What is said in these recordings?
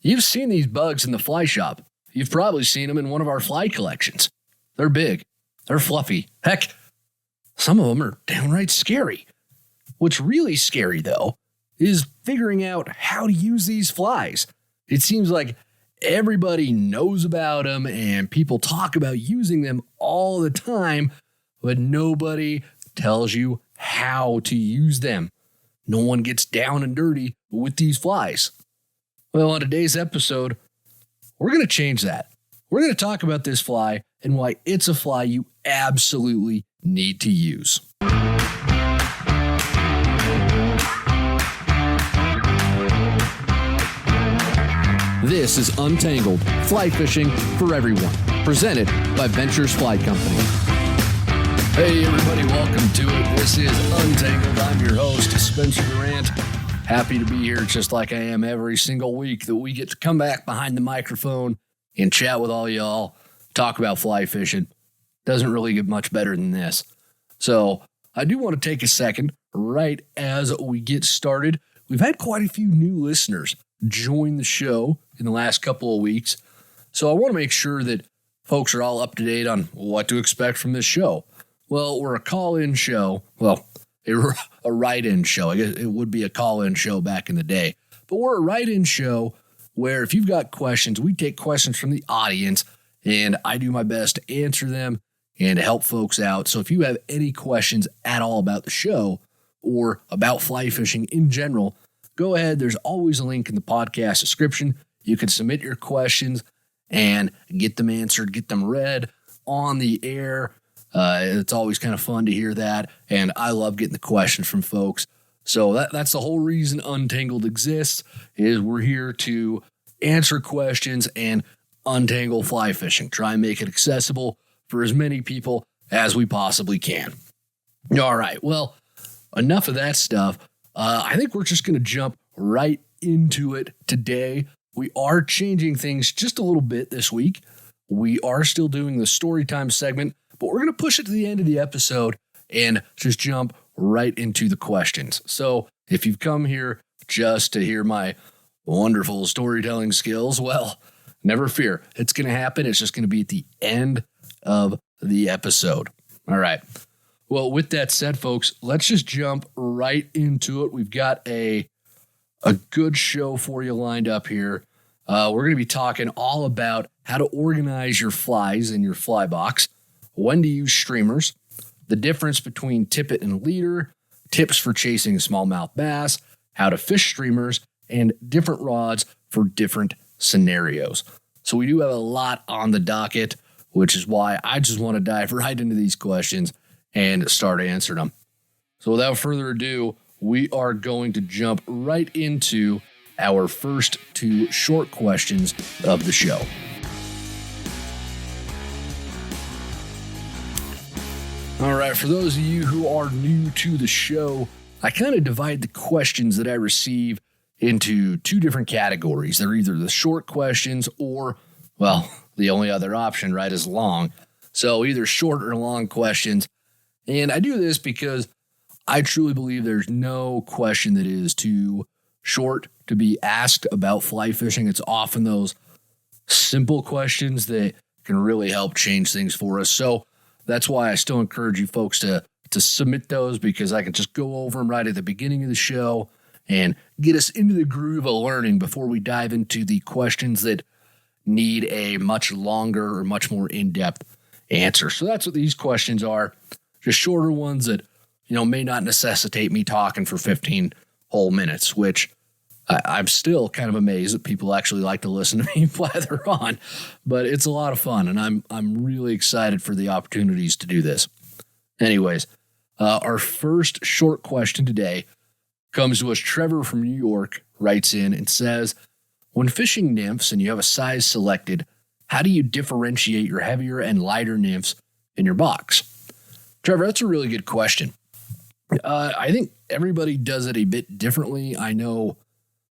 You've seen these bugs in the fly shop. You've probably seen them in one of our fly collections. They're big. They're fluffy. Heck, some of them are downright scary. What's really scary, though, is figuring out how to use these flies. It seems like everybody knows about them and people talk about using them all the time, but nobody tells you how to use them. No one gets down and dirty with these flies. Well, on today's episode, we're going to change that. We're going to talk about this fly and why it's a fly you absolutely need to use. This is Untangled, fly fishing for everyone, presented by Ventures Fly Company. Hey everybody, welcome to it. This is Untangled. I'm your host, Spencer Durrant. Happy to be here just like I am every single week that we get to come back behind the microphone and chat with all y'all, talk about fly fishing. Doesn't really get much better than this. So I do want to take a second right as we get started. We've had quite a few new listeners join the show in the last couple of weeks. So I want to make sure that folks are all up to date on what to expect from this show. Well, we're a call-in show. Well, a write-in show. I guess it would be a call-in show back in the day. But we're a write-in show where if you've got questions, we take questions from the audience, and I do my best to answer them and to help folks out. So if you have any questions at all about the show or about fly fishing in general, go ahead. There's always a link in the podcast description. You can submit your questions and get them answered, get them read on the air. It's always kind of fun to hear that, and I love getting the questions from folks. So that's the whole reason Untangled exists, is we're here to answer questions and untangle fly fishing, try and make it accessible for as many people as we possibly can. All right, well, enough of that stuff. I think we're just going to jump right into it today. We are changing things just a little bit this week. We are still doing the story time segment, but we're going to push it to the end of the episode and just jump right into the questions. So if you've come here just to hear my wonderful storytelling skills, well, never fear. It's going to happen. It's just going to be at the end of the episode. All right. Well, with that said, folks, let's just jump right into it. We've got a good show for you lined up here. We're going to be talking all about how to organize your flies in your fly box, when to use streamers, the difference between tippet and leader, tips for chasing smallmouth bass, how to fish streamers, and different rods for different scenarios. So we do have a lot on the docket, which is why I just want to dive right into these questions and start answering them. So without further ado, we are going to jump right into our first two short questions of the show. All right, for those of you who are new to the show, I kind of divide the questions that I receive into two different categories. They're either the short questions or, well, the only other option, right, is long. So either short or long questions. And I do this because I truly believe there's no question that is too short to be asked about fly fishing. It's often those simple questions that can really help change things for us. So that's why I still encourage you folks to submit those, because I can just go over them right at the beginning of the show and get us into the groove of learning before we dive into the questions that need a much longer or much more in-depth answer. So that's what these questions are. Just shorter ones that, may not necessitate me talking for 15 whole minutes, which I'm still kind of amazed that people actually like to listen to me blather on, but it's a lot of fun, and I'm really excited for the opportunities to do this. Anyways, our first short question today comes to us. Trevor from New York writes in and says, when fishing nymphs and you have a size selected, how do you differentiate your heavier and lighter nymphs in your box? Trevor, that's a really good question. I think everybody does it a bit differently. I know,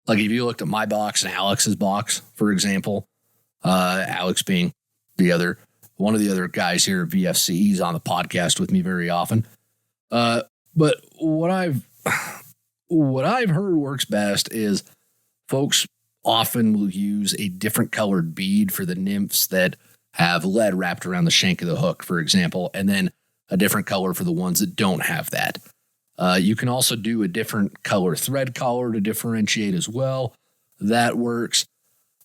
like if you looked at my box and Alex's box, for example, Alex being one of the other guys here at VFC, he's on the podcast with me very often. But what I've heard works best is folks often will use a different colored bead for the nymphs that have lead wrapped around the shank of the hook, for example, and then a different color for the ones that don't have that. You can also do a different color thread collar to differentiate as well. That works.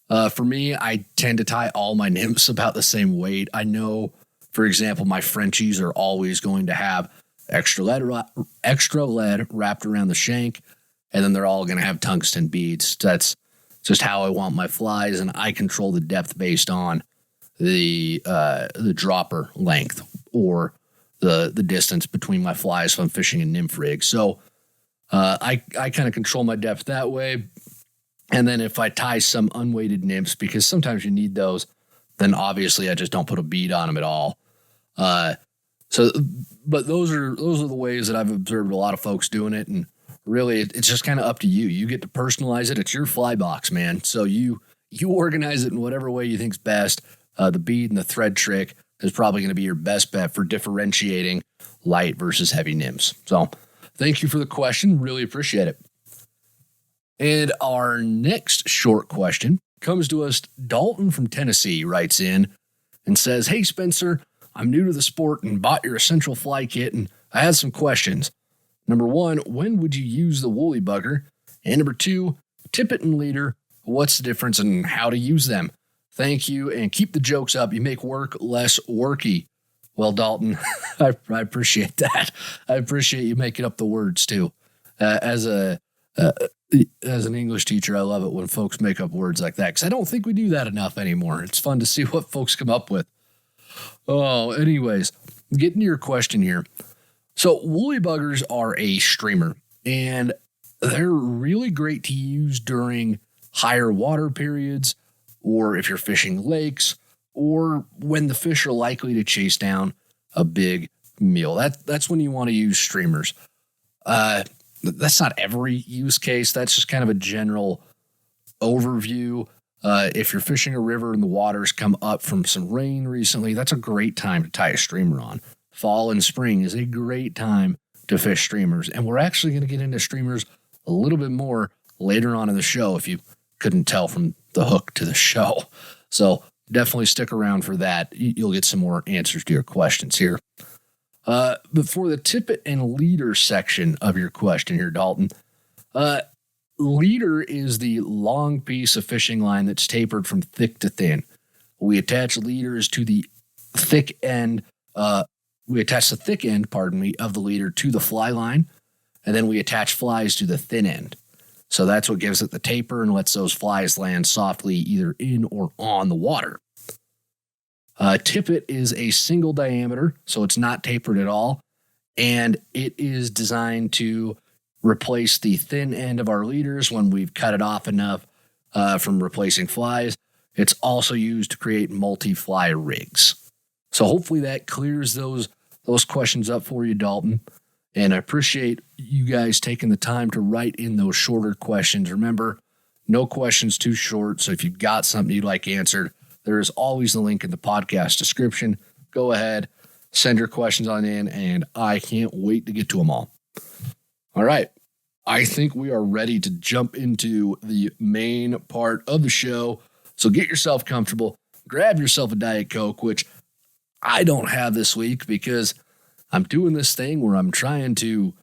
For me, I tend to tie all my nymphs about the same weight. I know, for example, my Frenchies are always going to have extra lead wrapped around the shank, and then they're all going to have tungsten beads. That's just how I want my flies, and I control the depth based on the dropper length or the distance between my flies if I'm fishing a nymph rig. So I kind of control my depth that way. And then if I tie some unweighted nymphs, because sometimes you need those, then obviously I just don't put a bead on them at all. But those are the ways that I've observed a lot of folks doing it. And really, it's just kind of up to you. You get to personalize it. It's your fly box, man. So you organize it in whatever way you think's best. The bead and the thread trick is probably going to be your best bet for differentiating light versus heavy nymphs. So thank you for the question. Really appreciate it. And our next short question comes to us. Dalton from Tennessee writes in and says, "Hey, Spencer, I'm new to the sport and bought your essential fly kit, and I had some questions. Number one, when would you use the woolly bugger? And number two, tippet and leader, what's the difference and how to use them? Thank you, and keep the jokes up. You make work less worky." Well, Dalton, I appreciate that. I appreciate you making up the words, too. As an English teacher, I love it when folks make up words like that, because I don't think we do that enough anymore. It's fun to see what folks come up with. Oh, anyways, getting to your question here. So woolly buggers are a streamer, and they're really great to use during higher water periods, or if you're fishing lakes, or when the fish are likely to chase down a big meal. That's when you want to use streamers. That's not every use case. That's just kind of a general overview. If you're fishing a river and the water's come up from some rain recently, that's a great time to tie a streamer on. Fall and spring is a great time to fish streamers. And we're actually going to get into streamers a little bit more later on in the show, if you couldn't tell from the hook to the show. So definitely stick around for that. You'll get some more answers to your questions here. But for the tippet and leader section of your question here, Dalton, leader is the long piece of fishing line that's tapered from thick to thin. We attach leaders to the thick end. We attach the thick end, of the leader to the fly line, and then we attach flies to the thin end. So that's what gives it the taper and lets those flies land softly either in or on the water. Tippet is a single diameter, so it's not tapered at all, and it is designed to replace the thin end of our leaders when we've cut it off enough from replacing flies. It's also used to create multi-fly rigs. So hopefully that clears those questions up for you, Dalton. And I appreciate you guys taking the time to write in those shorter questions. Remember, no questions too short, so if you've got something you'd like answered, there is always the link in the podcast description. Go ahead, send your questions on in, and I can't wait to get to them all. All right. I think we are ready to jump into the main part of the show. So get yourself comfortable, grab yourself a Diet Coke, which I don't have this week because I'm doing this thing where I'm trying to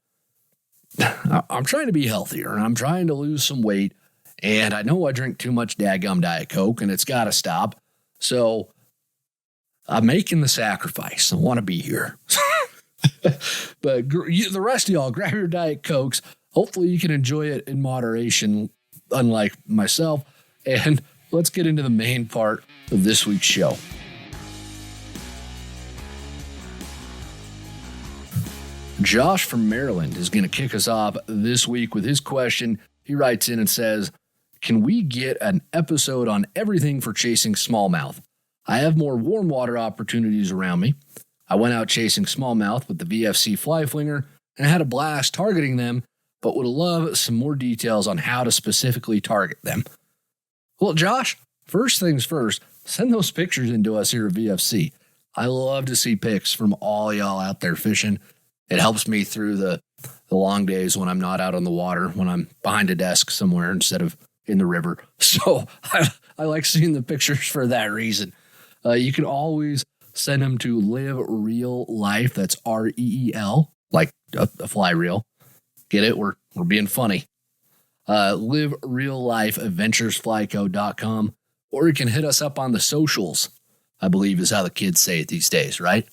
be healthier and I'm trying to lose some weight. And I know I drink too much daggum Diet Coke and it's got to stop. So I'm making the sacrifice. I want to be here. But the rest of y'all, grab your Diet Cokes. Hopefully you can enjoy it in moderation, unlike myself. And let's get into the main part of this week's show. Josh from Maryland is going to kick us off this week with his question. He writes in and says, "Can we get an episode on everything for chasing smallmouth? I have more warm water opportunities around me. I went out chasing smallmouth with the VFC fly flinger and I had a blast targeting them, but would love some more details on how to specifically target them." Well, Josh, first things first, send those pictures into us here at VFC. I love to see pics from all y'all out there fishing. It helps me through the long days when I'm not out on the water, when I'm behind a desk somewhere instead of in the river. So I like seeing the pictures for that reason. You can always send them to Live Real Life. That's REEL, like a fly reel. Get it? We're being funny. Live Real Life adventuresflyco.com, or you can hit us up on the socials, I believe is how the kids say it these days, right?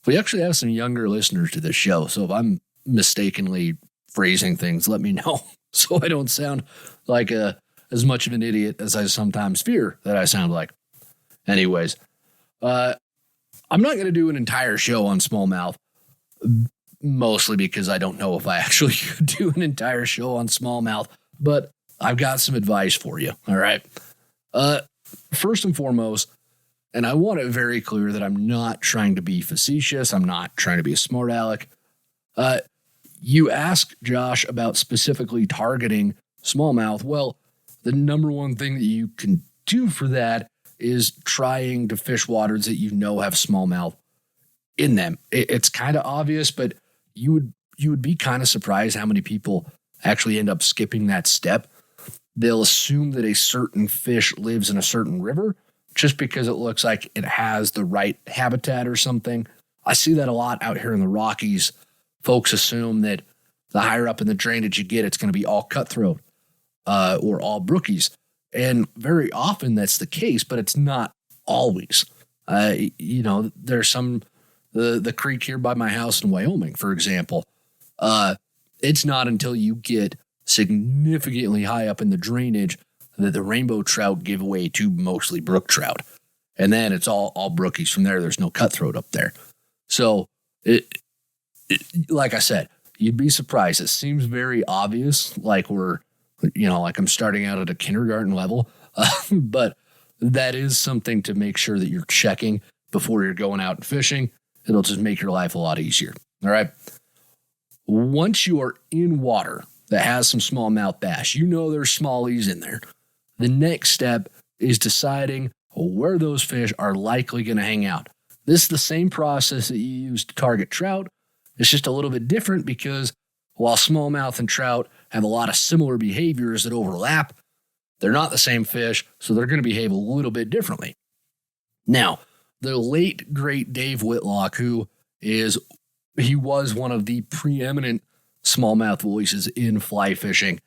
We actually have some younger listeners to this show, so if I'm mistakenly phrasing things, let me know so I don't sound like as much of an idiot as I sometimes fear that I sound like. Anyways, I'm not going to do an entire show on smallmouth, mostly because I don't know if I actually could do an entire show on smallmouth, but I've got some advice for you, all right? First and foremost, and I want it very clear that I'm not trying to be facetious. I'm not trying to be a smart aleck. You asked Josh about specifically targeting smallmouth. Well, the number one thing that you can do for that is trying to fish waters that you know have smallmouth in them. It's kind of obvious, but you would be kind of surprised how many people actually end up skipping that step. They'll assume that a certain fish lives in a certain river just because it looks like it has the right habitat or something. I see that a lot out here in the Rockies. Folks assume that the higher up in the drainage you get, it's going to be all cutthroat or all brookies. And very often that's the case, but it's not always. There's some, the creek here by my house in Wyoming, for example. It's not until you get significantly high up in the drainage that the rainbow trout give way to mostly brook trout. And then it's all brookies from there. There's no cutthroat up there. So like I said, you'd be surprised. It seems very obvious, like like I'm starting out at a kindergarten level, but that is something to make sure that you're checking before you're going out and fishing. It'll just make your life a lot easier. All right. Once you are in water that has some smallmouth bass, you know there's smallies in there. The next step is deciding where those fish are likely going to hang out. This is the same process that you use to target trout. It's just a little bit different because while smallmouth and trout have a lot of similar behaviors that overlap, they're not the same fish, so they're going to behave a little bit differently. Now, the late, great Dave Whitlock, he was one of the preeminent smallmouth voices in fly fishing.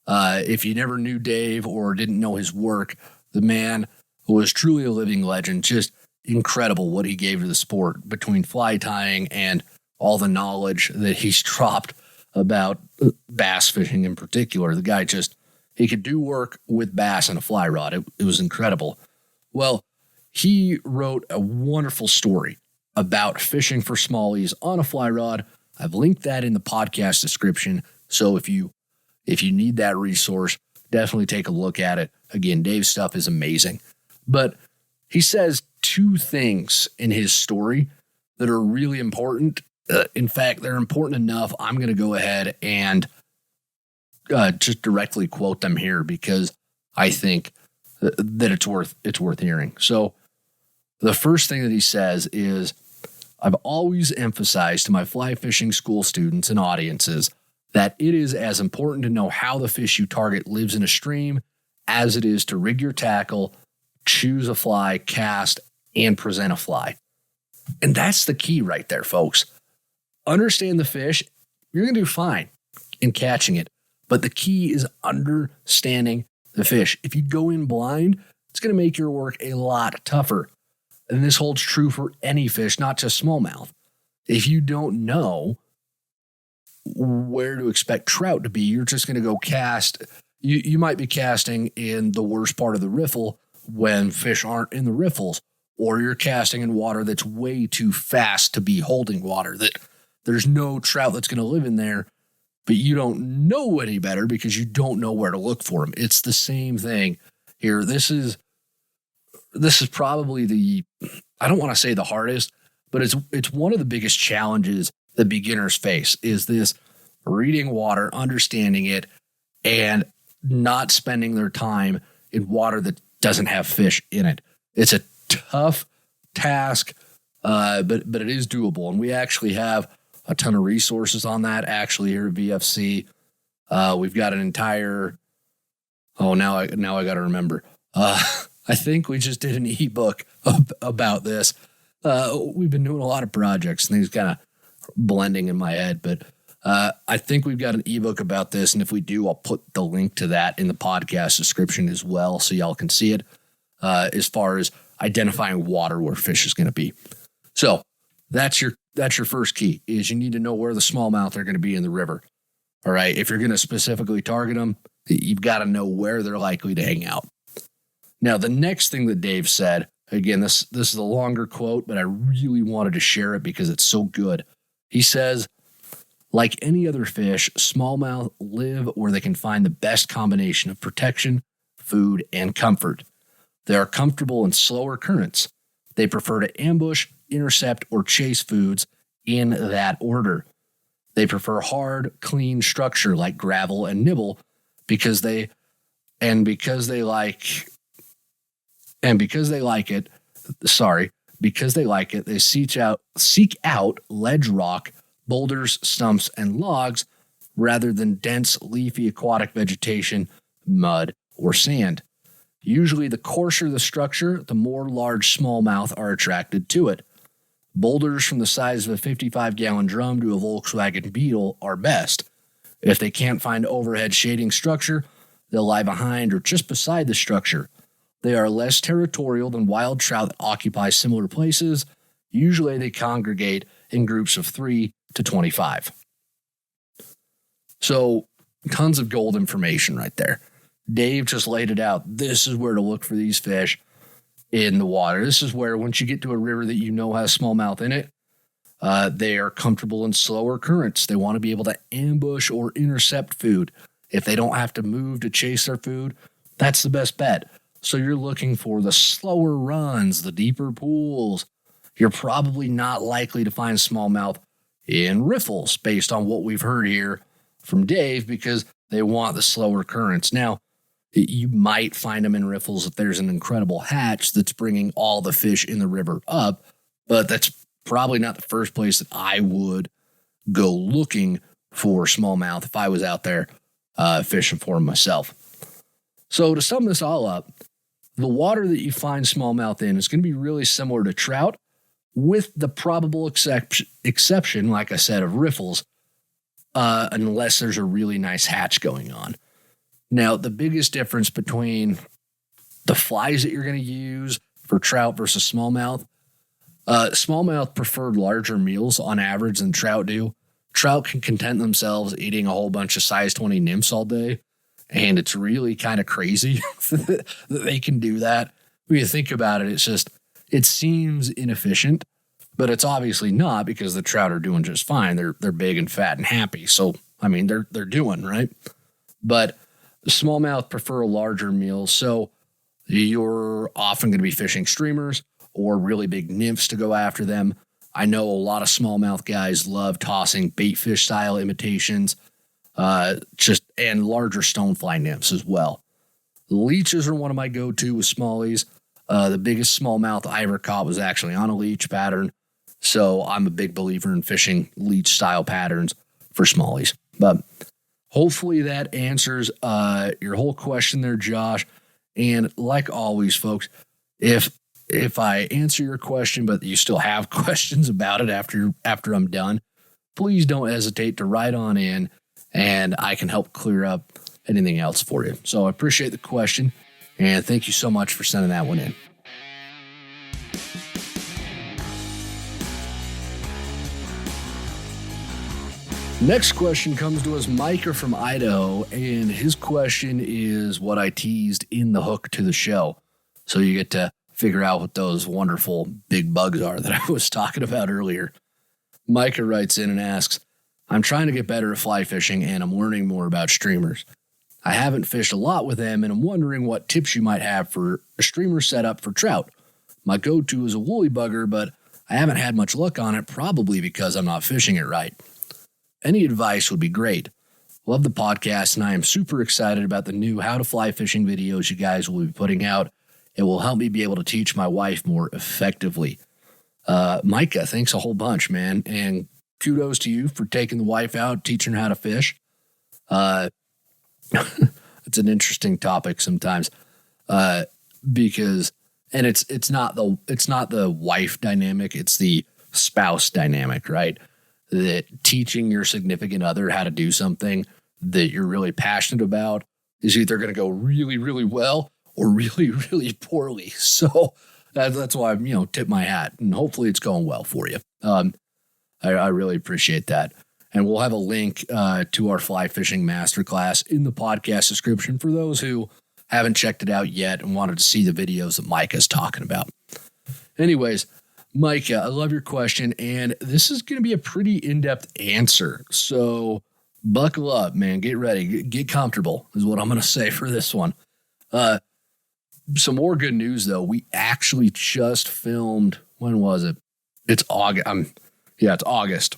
If you never knew Dave or didn't know his work, the man was truly a living legend. Just incredible what he gave to the sport between fly tying and all the knowledge that he's dropped about bass fishing in particular. The guy he could do work with bass and a fly rod. It was incredible. Well, he wrote a wonderful story about fishing for smallies on a fly rod. I've linked that in the podcast description. So if you need that resource, definitely take a look at it. Again, Dave's stuff is amazing. But he says two things in his story that are really important. In fact, they're important enough. I'm going to go ahead and just directly quote them here because I think that it's worth hearing. So the first thing that he says is, I've always emphasized to my fly fishing school students and audiences that it is as important to know how the fish you target lives in a stream as it is to rig your tackle, choose a fly, cast, and present a fly. And that's the key right there, folks. Understand the fish, you're going to do fine in catching it. But the key is understanding the fish. If you go in blind, it's going to make your work a lot tougher. And this holds true for any fish, not just smallmouth. If you don't know where to expect trout to be, you're just going to go cast. You might be casting in the worst part of the riffle when fish aren't in the riffles, or you're casting in water that's way too fast to be holding water, that there's no trout that's going to live in there, but you don't know any better because you don't know where to look for them. It's the same thing here. This is probably I don't want to say the hardest, but it's one of the biggest challenges that beginners face, is this reading water, understanding it, and not spending their time in water that doesn't have fish in it. It's a tough task, but it is doable. And we actually have a ton of resources on that actually here at VFC. We've got an entire Now I got to remember. I think we just did an ebook about this. We've been doing a lot of projects and things kind of blending in my head, but I think we've got an ebook about this. And if we do, I'll put the link to that in the podcast description as well, so y'all can see it as far as identifying water where fish is going to be. So that's your first key, is you need to know where the smallmouth are going to be in the river. All right. If you're going to specifically target them, you've got to know where they're likely to hang out. Now, the next thing that Dave said, again, this is a longer quote, but I really wanted to share it because it's so good. He says, like any other fish, smallmouth live where they can find the best combination of protection, food, and comfort. They are comfortable in slower currents. They prefer to ambush, intercept, or chase foods in that order. They prefer hard, clean structure like gravel and nibble because they like it, they seek out ledge rock, boulders, stumps, and logs rather than dense, leafy aquatic vegetation, mud, or sand. Usually the coarser the structure, the more large smallmouth are attracted to it. Boulders from the size of a 55-gallon drum to a Volkswagen Beetle are best. If they can't find overhead shading structure, they'll lie behind or just beside the structure. They are less territorial than wild trout that occupy similar places. Usually they congregate in groups of 3 to 25. So, tons of gold information right there. Dave just laid it out. This is where to look for these fish in the water. This is where, once you get to a river that you know has smallmouth in it, they are comfortable in slower currents. They want to be able to ambush or intercept food. If they don't have to move to chase their food, that's the best bet. So you're looking for the slower runs, the deeper pools. You're probably not likely to find smallmouth in riffles based on what we've heard here from Dave, because they want the slower currents. Now, you might find them in riffles if there's an incredible hatch that's bringing all the fish in the river up, but that's probably not the first place that I would go looking for smallmouth if I was out there fishing for them myself. So to sum this all up, the water that you find smallmouth in is going to be really similar to trout, with the probable exception, like I said, of riffles, unless there's a really nice hatch going on. Now, the biggest difference between the flies that you're going to use for trout versus smallmouth, smallmouth prefer larger meals on average than trout do. Trout can content themselves eating a whole bunch of size 20 nymphs all day, and it's really kind of crazy that they can do that. When you think about it, it seems inefficient, but it's obviously not, because the trout are doing just fine. They're big and fat and happy. So, I mean, they're doing right. But smallmouth prefer a larger meal, so you're often going to be fishing streamers or really big nymphs to go after them. I know a lot of smallmouth guys love tossing baitfish style imitations, and larger stonefly nymphs as well. Leeches are one of my go-to with smallies. The biggest smallmouth I ever caught was actually on a leech pattern, so I'm a big believer in fishing leech style patterns for smallies. But hopefully that answers your whole question there, Josh. And like always, folks, if I answer your question, but you still have questions about it after I'm done, please don't hesitate to write on in, and I can help clear up anything else for you. So I appreciate the question, and thank you so much for sending that one in. Next question comes to us, Micah from Idaho, and his question is what I teased in the hook to the show. So you get to figure out what those wonderful big bugs are that I was talking about earlier. Micah writes in and asks, I'm trying to get better at fly fishing, and I'm learning more about streamers. I haven't fished a lot with them, and I'm wondering what tips you might have for a streamer setup for trout. My go-to is a woolly bugger, but I haven't had much luck on it, probably because I'm not fishing it right. Any advice would be great. Love the podcast, and I am super excited about the new how to fly fishing videos you guys will be putting out. It will help me be able to teach my wife more effectively. Micah, thanks a whole bunch, man. And kudos to you for taking the wife out, teaching her how to fish. it's an interesting topic sometimes, because it's not the wife dynamic, it's the spouse dynamic, right? That teaching your significant other how to do something that you're really passionate about is either going to go really, really well or really, really poorly. So that's why I tip my hat, and hopefully it's going well for you. I really appreciate that. And we'll have a link to our fly fishing masterclass in the podcast description for those who haven't checked it out yet and wanted to see the videos that Micah's talking about. Anyways, Micah, I love your question, and this is going to be a pretty in-depth answer. So buckle up, man. Get ready. Get comfortable is what I'm going to say for this one. Some more good news, though. We actually just filmed, when was it? It's August. It's August.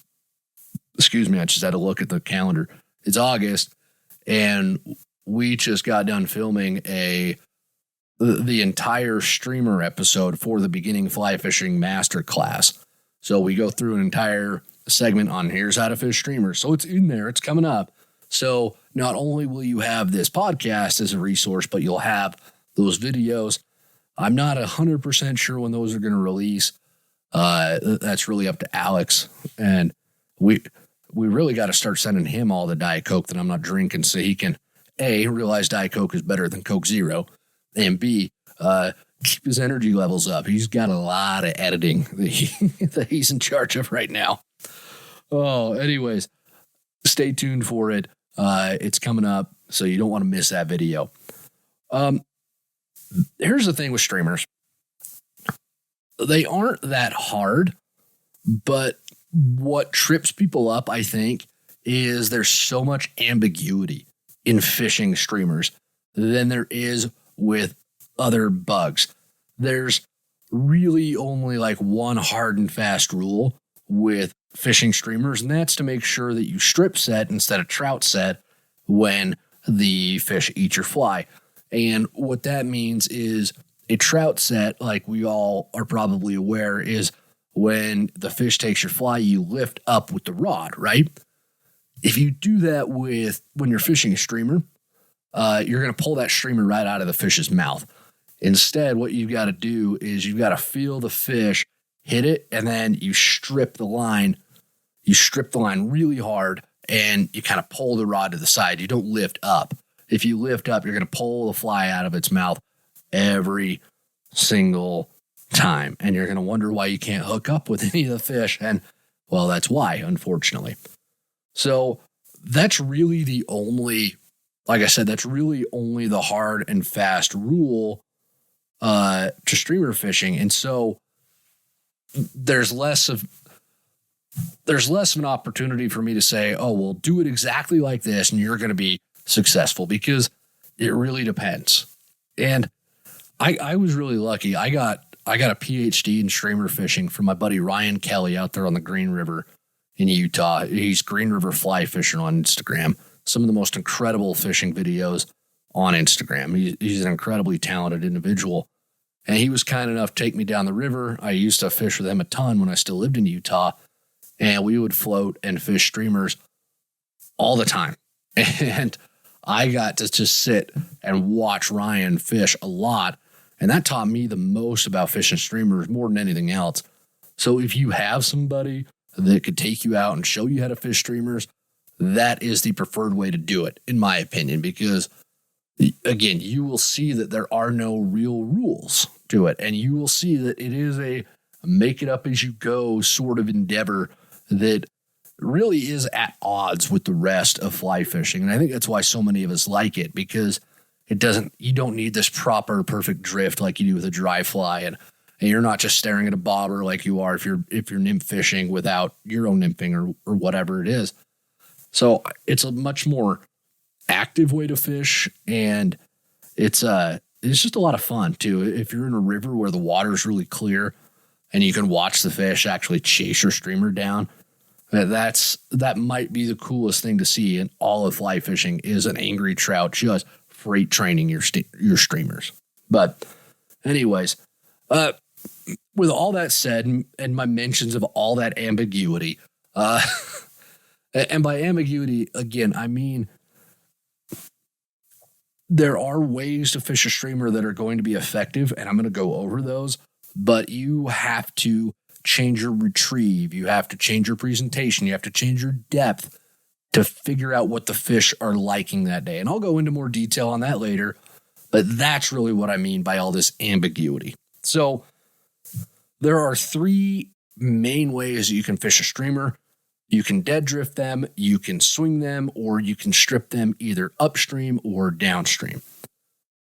Excuse me, I just had to look at the calendar. It's August, and we just got done filming the entire streamer episode for the beginning fly fishing masterclass. So we go through an entire segment on here's how to fish streamers. So it's in there, it's coming up. So not only will you have this podcast as a resource, but you'll have those videos. I'm not 100% sure when those are going to release. That's really up to Alex, and we really got to start sending him all the Diet Coke that I'm not drinking so he can, A, realize Diet Coke is better than Coke Zero, and B, keep his energy levels up. He's got a lot of editing that he's in charge of right now. Oh, anyways, stay tuned for it. It's coming up, so you don't want to miss that video. Here's the thing with streamers. They aren't that hard, but what trips people up, I think, is there's so much ambiguity in fishing streamers than there is with other bugs. There's really only like one hard and fast rule with fishing streamers, and that's to make sure that you strip set instead of trout set when the fish eat your fly. And what that means is a trout set, like we all are probably aware, is when the fish takes your fly, you lift up with the rod, right? If you do that when you're fishing a streamer, you're going to pull that streamer right out of the fish's mouth. Instead, what you've got to do is you've got to feel the fish, hit it, and then you strip the line. You strip the line really hard, and you kind of pull the rod to the side. You don't lift up. If you lift up, you're going to pull the fly out of its mouth every single time. And you're going to wonder why you can't hook up with any of the fish. And, well, that's why, unfortunately. So that's really the only, like I said, that's really only the hard and fast rule to streamer fishing. And so there's less of an opportunity for me to say, oh, well, do it exactly like this and you're going to be successful, because it really depends. And I was really lucky. I got a PhD in streamer fishing from my buddy Ryan Kelly out there on the Green River in Utah. He's Green River Fly Fishing on Instagram. Some of the most incredible fishing videos on Instagram. He's an incredibly talented individual. And he was kind enough to take me down the river. I used to fish with him a ton when I still lived in Utah. And we would float and fish streamers all the time. And I got to just sit and watch Ryan fish a lot. And that taught me the most about fishing streamers more than anything else. So if you have somebody that could take you out and show you how to fish streamers, that is the preferred way to do it, in my opinion, because, again, you will see that there are no real rules to it. And you will see that it is a make it up as you go sort of endeavor that really is at odds with the rest of fly fishing. And I think that's why so many of us like it, because you don't need this proper perfect drift like you do with a dry fly. And you're not just staring at a bobber like you are if you're nymph fishing without Euro nymphing or whatever it is. So it's a much more active way to fish. And it's just a lot of fun too. If you're in a river where the water's really clear and you can watch the fish actually chase your streamer down, that might be the coolest thing to see in all of fly fishing, is an angry trout just freight training your streamers. But anyways, with all that said, and my mentions of all that ambiguity, and by ambiguity, again, I mean, there are ways to fish a streamer that are going to be effective, and I'm going to go over those, but you have to change your retrieve. You have to change your presentation. You have to change your depth to figure out what the fish are liking that day. And I'll go into more detail on that later, but that's really what I mean by all this ambiguity. So there are three main ways you can fish a streamer. You can dead drift them, you can swing them, or you can strip them either upstream or downstream.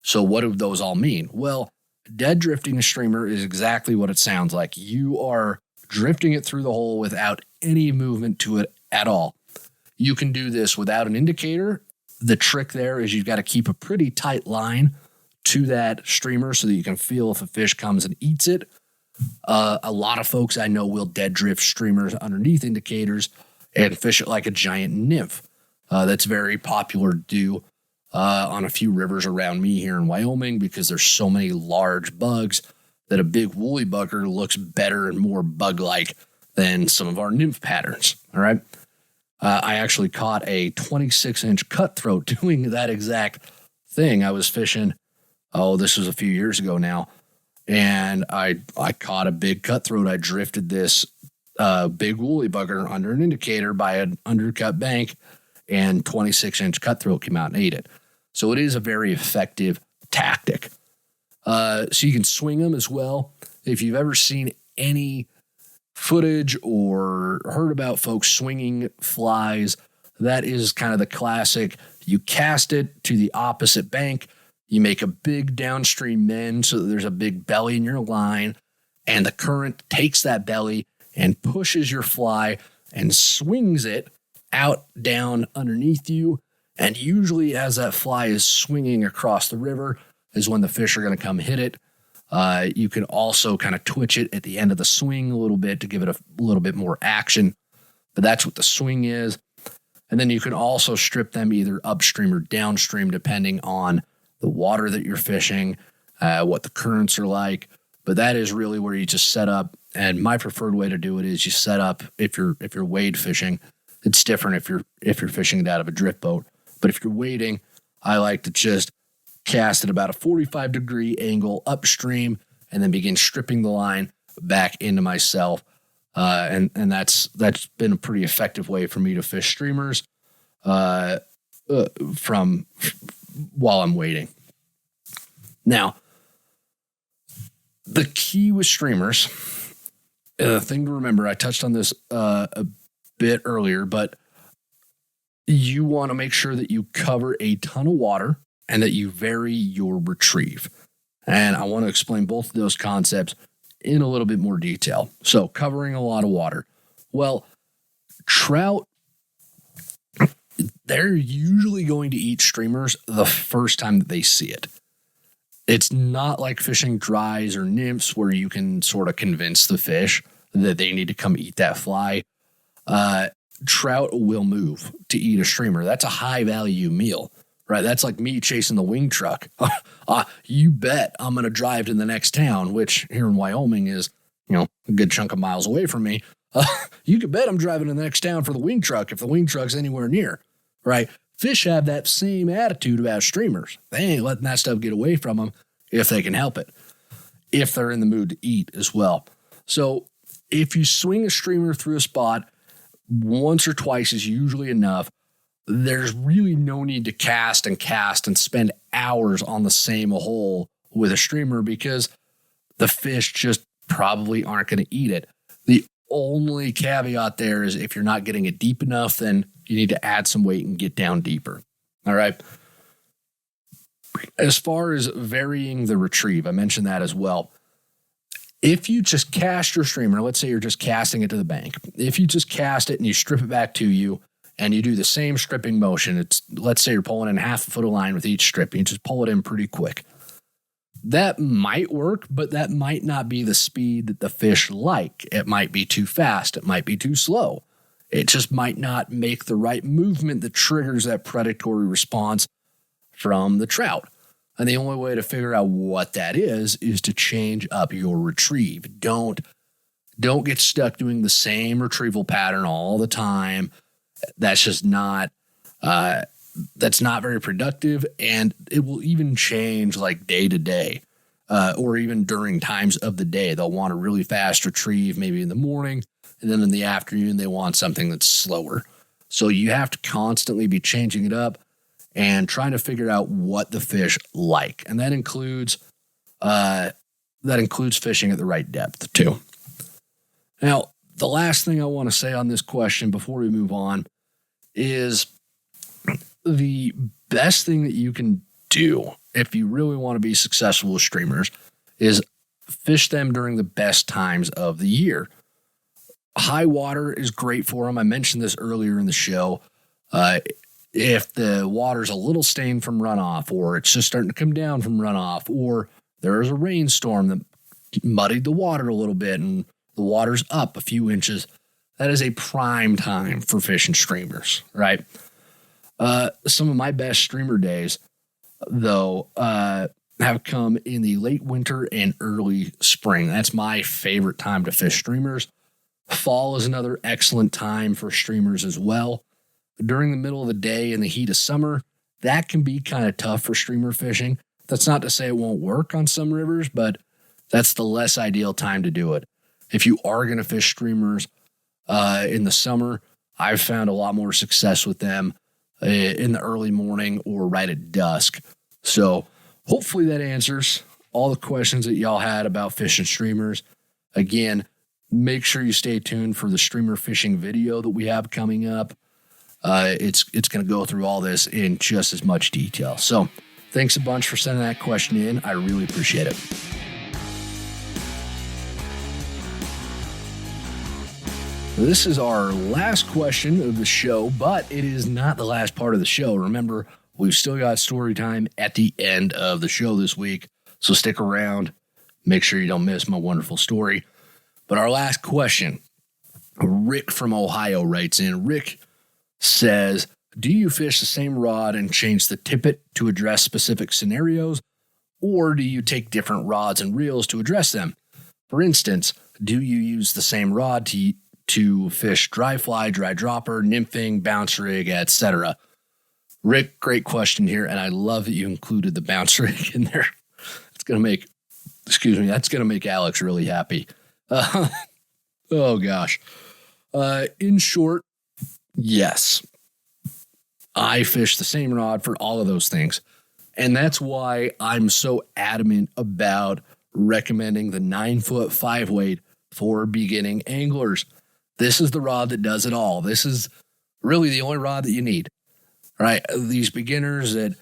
So what do those all mean? Well, dead drifting a streamer is exactly what it sounds like. You are drifting it through the hole without any movement to it at all. You can do this without an indicator. The trick there is you've got to keep a pretty tight line to that streamer so that you can feel if a fish comes and eats it. A lot of folks I know will dead drift streamers underneath indicators and fish it like a giant nymph. That's very popular to do on a few rivers around me here in Wyoming because there's so many large bugs that a big woolly bugger looks better and more bug-like than some of our nymph patterns. All right. I actually caught a 26-inch cutthroat doing that exact thing. I was fishing, this was a few years ago now, and I caught a big cutthroat. I drifted this big woolly bugger under an indicator by an undercut bank, and 26-inch cutthroat came out and ate it. So it is a very effective tactic. So you can swing them as well. If you've ever seen any footage or heard about folks swinging flies, that is kind of the classic. You cast it to the opposite bank. You make a big downstream bend so that there's a big belly in your line, and the current takes that belly and pushes your fly and swings it out down underneath you. And usually as that fly is swinging across the river is when the fish are going to come hit it. You can also kind of twitch it at the end of the swing a little bit to give it a little bit more action, but that's what the swing is. And then you can also strip them either upstream or downstream depending on the water that you're fishing, what the currents are like. But that is really where you just set up. And my preferred way to do it is you set up if you're wade fishing. It's different if you're fishing it out of a drift boat. But if you're wading, I like to just cast at about a 45-degree angle upstream and then begin stripping the line back into myself. And that's been a pretty effective way for me to fish streamers from while I'm wading. Now, the key with streamers, the thing to remember, I touched on this a bit earlier, but you want to make sure that you cover a ton of water and that you vary your retrieve. And I want to explain both of those concepts in a little bit more detail. So covering a lot of water. Well, trout, they're usually going to eat streamers the first time that they see it. It's not like fishing dries or nymphs where you can sort of convince the fish that they need to come eat that fly. Trout will move to eat a streamer. That's a high value meal, right? That's like me chasing the wing truck. You bet I'm going to drive to the next town, which here in Wyoming is, a good chunk of miles away from me. You could bet I'm driving to the next town for the wing truck if the wing truck's anywhere near, right? Fish have that same attitude about streamers. They ain't letting that stuff get away from them if they can help it, if they're in the mood to eat as well. So if you swing a streamer through a spot, once or twice is usually enough. There's really no need to cast and spend hours on the same hole with a streamer because the fish just probably aren't going to eat it. The only caveat there is if you're not getting it deep enough, then you need to add some weight and get down deeper. All right. As far as varying the retrieve, I mentioned that as well. If you just cast your streamer, let's say you're just casting it to the bank. If you just cast it and you strip it back to you and you do the same stripping motion, let's say you're pulling in half a foot of line with each strip, and you just pull it in pretty quick. That might work, but that might not be the speed that the fish like. It might be too fast. It might be too slow. It just might not make the right movement that triggers that predatory response from the trout. And the only way to figure out what that is to change up your retrieve. Don't get stuck doing the same retrieval pattern all the time. That's just not that's not very productive, and it will even change like day to day, or even during times of the day. They'll want a really fast retrieve maybe in the morning, and then in the afternoon they want something that's slower. So you have to constantly be changing it up and trying to figure out what the fish like, and that includes fishing at the right depth too. Now, the last thing I want to say on this question before we move on is the best thing that you can do if you really want to be successful with streamers is fish them during the best times of the year. High water is great for them. I mentioned this earlier in the show. If the water's a little stained from runoff, or it's just starting to come down from runoff, or there's a rainstorm that muddied the water a little bit and the water's up a few inches, that is a prime time for fishing streamers, right? Some of my best streamer days, though, have come in the late winter and early spring. That's my favorite time to fish streamers. Fall is another excellent time for streamers as well. During the middle of the day in the heat of summer, that can be kind of tough for streamer fishing. That's not to say it won't work on some rivers, but that's the less ideal time to do it. If you are going to fish streamers in the summer, I've found a lot more success with them in the early morning or right at dusk. So hopefully that answers all the questions that y'all had about fishing streamers. Again, make sure you stay tuned for the streamer fishing video that we have coming up. It's going to go through all this in just as much detail. So thanks a bunch for sending that question in. I really appreciate it. This is our last question of the show, but it is not the last part of the show. Remember, we've still got story time at the end of the show this week, so stick around. Make sure you don't miss my wonderful story. But our last question, Rick from Ohio writes in. Rick says, do you fish the same rod and change the tippet to address specific scenarios, or do you take different rods and reels to address them? For instance, do you use the same rod to fish dry fly, dry dropper, nymphing, bounce rig, etc.? Rick, great question here, and I love that you included the bounce rig in there. That's going to make Alex really happy. Oh gosh. In short, yes, I fish the same rod for all of those things. And that's why I'm so adamant about recommending the 9-foot 5-weight for beginning anglers. This is the rod that does it all. This is really the only rod that you need, right? These beginners that,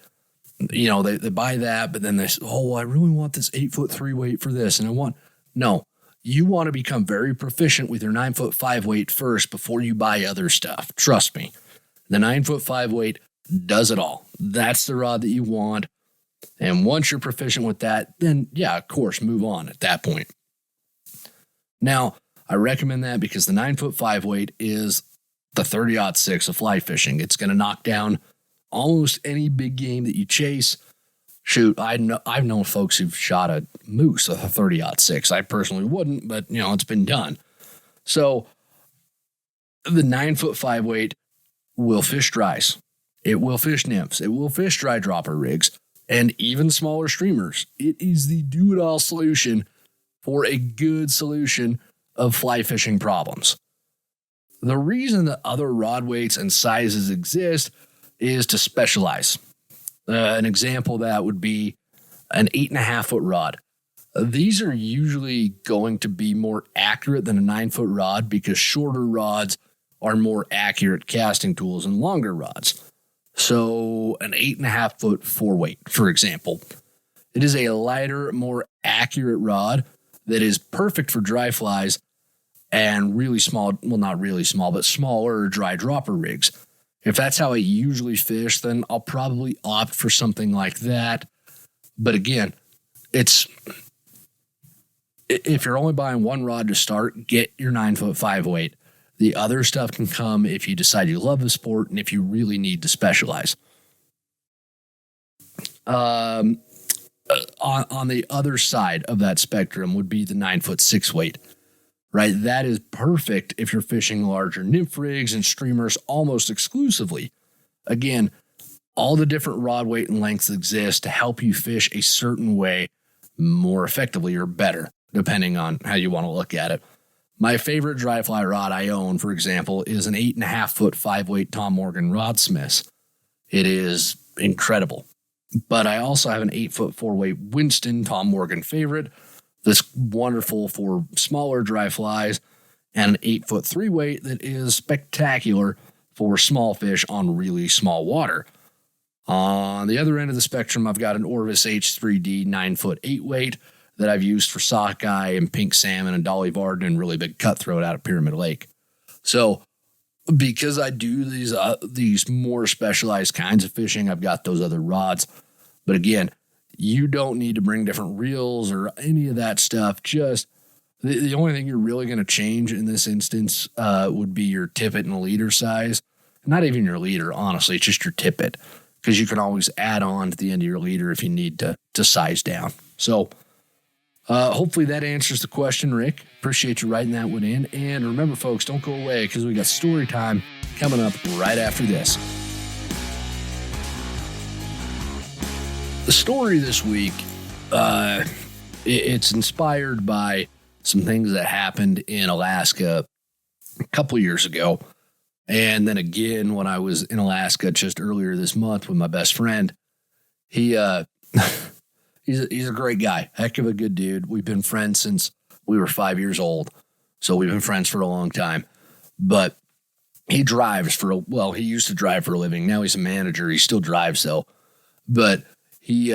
they buy that, but then they say, I really want this 8-foot 3-weight for this. And you want to become very proficient with your 9-foot 5-weight first before you buy other stuff. Trust me, the 9-foot 5-weight does it all. That's the rod that you want. And once you're proficient with that, then yeah, of course, move on at that point. Now, I recommend that because the 9-foot 5-weight is the 30-06 of fly fishing. It's going to knock down almost any big game that you chase. Shoot, I've known folks who've shot a moose with a 30-06. I personally wouldn't, but it's been done. So the 9-foot 5-weight will fish dries. It will fish nymphs. It will fish dry dropper rigs and even smaller streamers. It is the do-it-all solution for a good solution of fly fishing problems. The reason that other rod weights and sizes exist is to specialize. An example of that would be an 8.5-foot rod. These are usually going to be more accurate than a 9-foot rod because shorter rods are more accurate casting tools than longer rods. So an 8.5-foot 4-weight, for example, it is a lighter, more accurate rod that is perfect for dry flies and really small, well, not really small, but smaller dry dropper rigs. If that's how I usually fish, then I'll probably opt for something like that. But again, if you're only buying one rod to start, get your 9-foot 5-weight. The other stuff can come if you decide you love the sport and if you really need to specialize. On the other side of that spectrum would be the 9-foot 6-weight. Right, that is perfect if you're fishing larger nymph rigs and streamers almost exclusively. Again, all the different rod weight and lengths exist to help you fish a certain way more effectively or better, depending on how you want to look at it. My favorite dry fly rod I own, for example, is an 8.5 foot 5-weight Tom Morgan Rodsmith. It is incredible. But I also have an 8 foot 4-weight Winston Tom Morgan favorite that's wonderful for smaller dry flies, and an 8 foot 3-weight that is spectacular for small fish on really small water. On the other end of the spectrum, I've got an Orvis H3D 9 foot 8-weight that I've used for sockeye and pink salmon and dolly varden and really big cutthroat out of Pyramid Lake. So because I do these more specialized kinds of fishing, I've got those other rods. But again, you don't need to bring different reels or any of that stuff. Just the only thing you're really going to change in this instance would be your tippet and leader size. Not even your leader, honestly, it's just your tippet, because you can always add on to the end of your leader if you need to size down. So hopefully that answers the question, Rick. Appreciate you writing that one in. And remember, folks, don't go away, because we got story time coming up right after this. The story this week, it's inspired by some things that happened in Alaska a couple years ago. And then again, when I was in Alaska just earlier this month with my best friend, he's a great guy, heck of a good dude. We've been friends since we were 5 years old. So we've been friends for a long time. But he drives he used to drive for a living. Now he's a manager. He still drives though. But he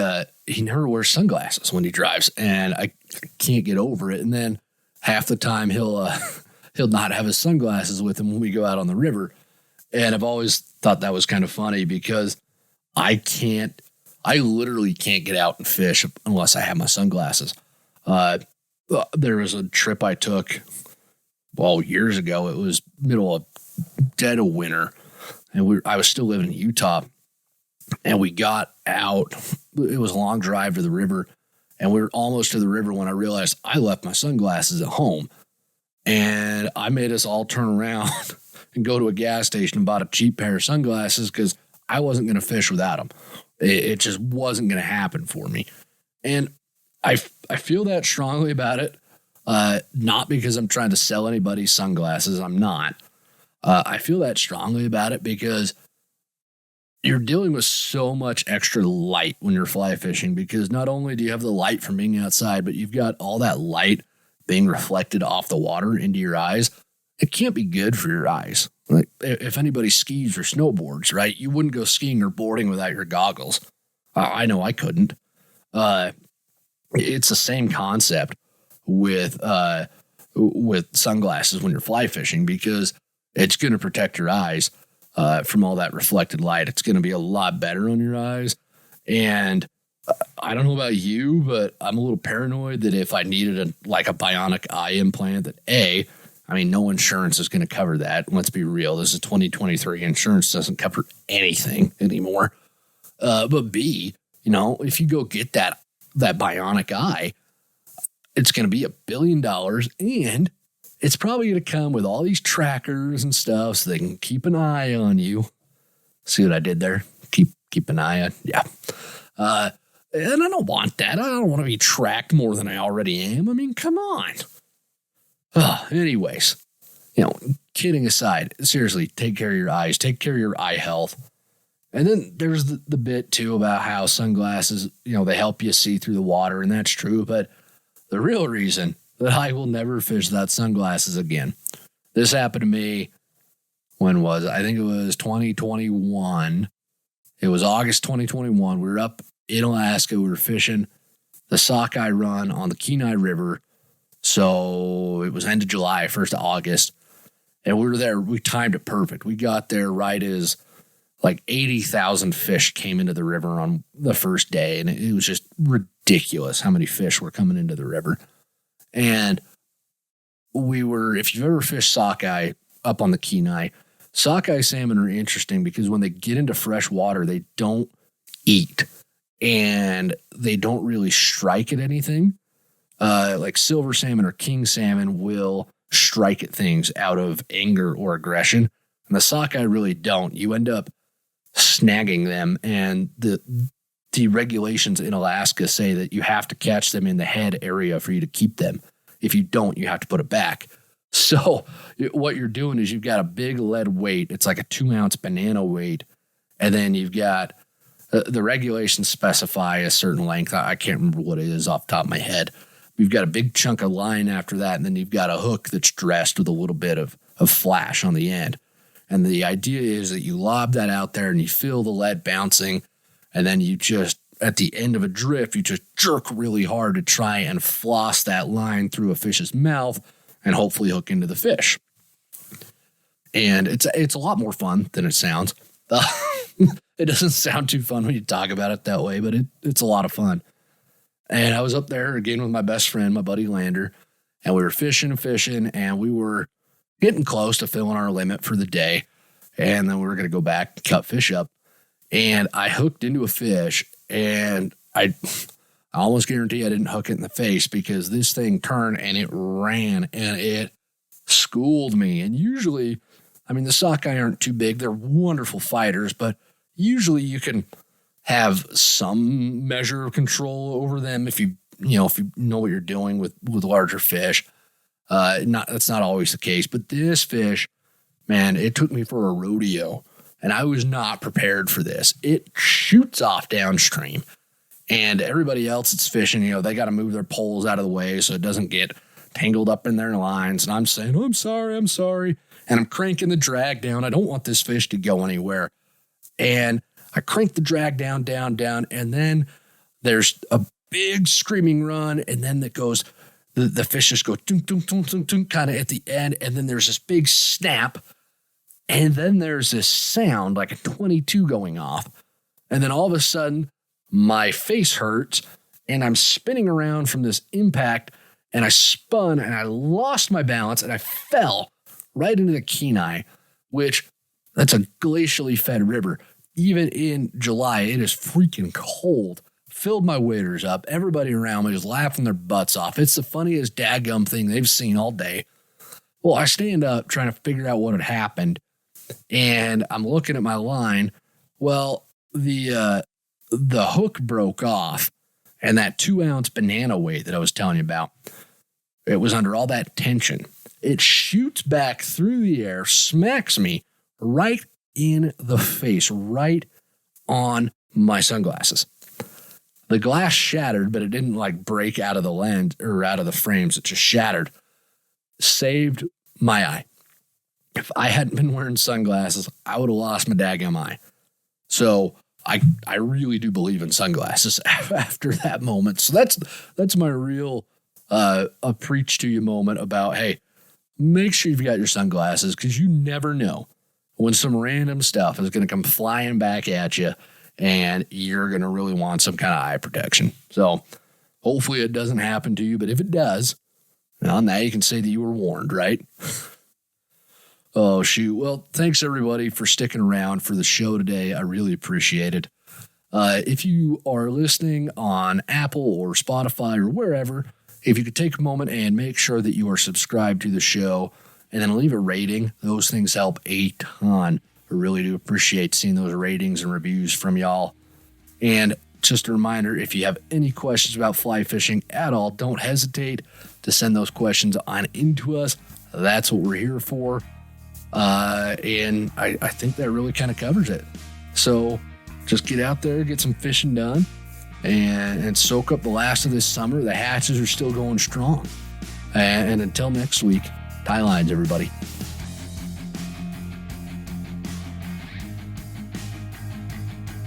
never wears sunglasses when he drives, and I can't get over it. And then half the time he'll not have his sunglasses with him when we go out on the river. And I've always thought that was kind of funny, because I literally can't get out and fish unless I have my sunglasses. There was a trip I took, years ago. It was dead of winter, and I was still living in Utah. And we got out. It was a long drive to the river, and we were almost to the river when I realized I left my sunglasses at home. And I made us all turn around and go to a gas station and bought a cheap pair of sunglasses, because I wasn't going to fish without them. It just wasn't going to happen for me. And I feel that strongly about it, not because I'm trying to sell anybody sunglasses. I'm not. I feel that strongly about it because you're dealing with so much extra light when you're fly fishing, because not only do you have the light from being outside, but you've got all that light being reflected off the water into your eyes. It can't be good for your eyes. Like if anybody skis or snowboards, right? You wouldn't go skiing or boarding without your goggles. I know I couldn't. It's the same concept with sunglasses when you're fly fishing, because it's going to protect your eyes from all that reflected light. It's going to be a lot better on your eyes. And I don't know about you, but I'm a little paranoid that if I needed a bionic eye implant, that no insurance is going to cover that. Let's be real. This is 2023. Insurance doesn't cover anything anymore. But B, if you go get that bionic eye, it's going to be $1 billion, and it's probably going to come with all these trackers and stuff so they can keep an eye on you. See what I did there? Keep an eye on. Yeah. And I don't want that. I don't want to be tracked more than I already am. I mean, come on. Anyways, kidding aside, seriously, take care of your eyes, take care of your eye health. And then there's the bit too about how sunglasses, they help you see through the water, and that's true. But the real reason that I will never fish without sunglasses again. This happened to me. When was it? I think it was 2021. It was August 2021. We were up in Alaska. We were fishing the Sockeye run on the Kenai River. So it was end of July, 1st of August. And we were there. We timed it perfect. We got there right as 80,000 fish came into the river on the first day. And it was just ridiculous how many fish were coming into the river. And if you've ever fished sockeye up on the Kenai, sockeye salmon are interesting because when they get into fresh water, they don't eat and they don't really strike at anything. Like silver salmon or king salmon will strike at things out of anger or aggression. And the sockeye really don't. You end up snagging them. And the regulations in Alaska say that you have to catch them in the head area for you to keep them. If you don't, you have to put it back. So what you're doing is you've got a big lead weight. It's like a 2-ounce banana weight. And then you've got the regulations specify a certain length. I can't remember what it is off the top of my head. You've got a big chunk of line after that. And then you've got a hook that's dressed with a little bit of flash on the end. And the idea is that you lob that out there and you feel the lead bouncing. And then you just, at the end of a drift, you just jerk really hard to try and floss that line through a fish's mouth and hopefully hook into the fish. And it's a lot more fun than it sounds. It doesn't sound too fun when you talk about it that way, but it's a lot of fun. And I was up there again with my best friend, my buddy Lander, and we were fishing, and we were getting close to filling our limit for the day. And then we were going to go back and cut fish up. And I hooked into a fish, and I almost guarantee I didn't hook it in the face because this thing turned and it ran and it schooled me. And usually, I mean, the sockeye aren't too big. They're wonderful fighters, but usually you can have some measure of control over them if you know what you're doing with larger fish. That's not always the case, but this fish, man, it took me for a rodeo, and I was not prepared for this. It shoots off downstream, and everybody else that's fishing, they got to move their poles out of the way so it doesn't get tangled up in their lines. And I'm saying, oh, I'm sorry. And I'm cranking the drag down. I don't want this fish to go anywhere. And I crank the drag down, and then there's a big screaming run, and then it goes, the fish just go tunk, tunk, tunk, tunk, tunk, kind of at the end, and then there's this big snap, and then there's this sound like a 22 going off, and then all of a sudden, my face hurts, and I'm spinning around from this impact, and I spun, and I lost my balance, and I fell right into the Kenai, which that's a glacially fed river. Even in July, it is freaking cold. Filled my waders up. Everybody around me is laughing their butts off. It's the funniest dadgum thing they've seen all day. Well, I stand up trying to figure out what had happened, and I'm looking at my line. Well, the hook broke off, and that 2-ounce banana weight that I was telling you about, it was under all that tension. It shoots back through the air, smacks me right in the face, right on my sunglasses. The glass shattered, but it didn't break out of the lens or out of the frames. It just shattered. Saved my eye. If I hadn't been wearing sunglasses, I would have lost my daggum eye. So I really do believe in sunglasses after that moment. So that's my real a preach to you moment about, hey, make sure you've got your sunglasses because you never know when some random stuff is going to come flying back at you and you're going to really want some kind of eye protection. So hopefully it doesn't happen to you, but if it does, well, now you can say that you were warned, right? Oh, shoot. Well, thanks everybody for sticking around for the show today. I really appreciate it. If you are listening on Apple or Spotify or wherever, if you could take a moment and make sure that you are subscribed to the show and then leave a rating, those things help a ton. I really do appreciate seeing those ratings and reviews from y'all. And just a reminder, if you have any questions about fly fishing at all, don't hesitate to send those questions on into us. That's what we're here for. And I think that really kind of covers it. So just get out there, get some fishing done, and soak up the last of this summer. The hatches are still going strong. And until next week, tie lines, everybody.